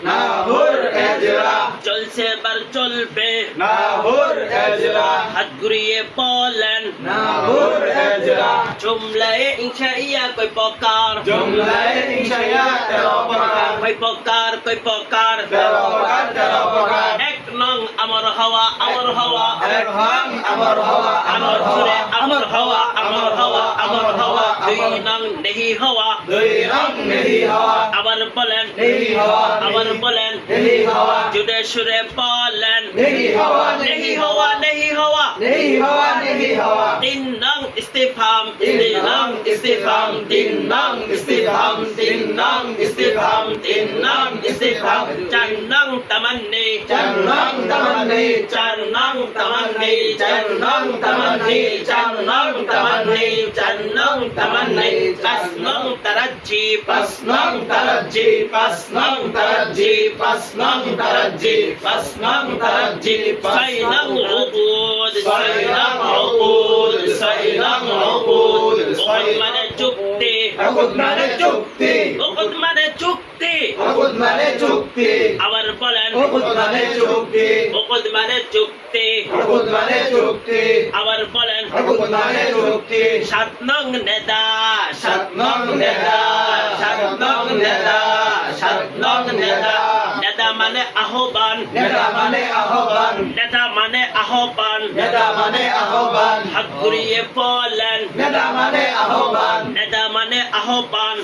না হুর এজরা চলছে এবার চলবে না হুর এজরা হাত ঘুরিয়ে বলেন না হুর এজরা জুমলায় ইনশাইয়া কই প্রকার জুমলায় ইনশাইয়া 13 প্রকার কই প্রকার 13 প্রকার এক নং আমার হাওয়া এক হন আমার হওয়া আমার সুরে আমার হাওয়া দুই নং নেহি হাওয়া দুই রং নেহি হওয়া আবার বলেন নেহি হওয়া আবার বলেন নেহি হওয়া জুড়ে সুরে বলেন নেহি হওয়া নেহি হাওয়া নেহি হওয়া তিন নং ইস্তিফাম তিন নং ইস্তিফাম চার নং তামান্নি চার নং তামান্নি পাঁচ নং তারাজ্জি পাঁচ নং তারাজ্জি ছয় নং উকুদ উকুদ মানে চুক্তি উকুদ মানে চুক্তি উকুদ মানে চুক্তি উকুদ মানে চুক্তি আবার বলেন উকুদ মানে চুক্তি উকুদ মানে চুক্তি উকুদ মানে চুক্তি আবার বলেন উকুদ মানে চুক্তি সাত নং নেতা সাত নং নেতা নেতা মানে আহ্বান নেতা মানে আহ্বান হাত ঘুরিয়ে বলেন নেতা মানে আহ্বান নেতা মানে আহ্বান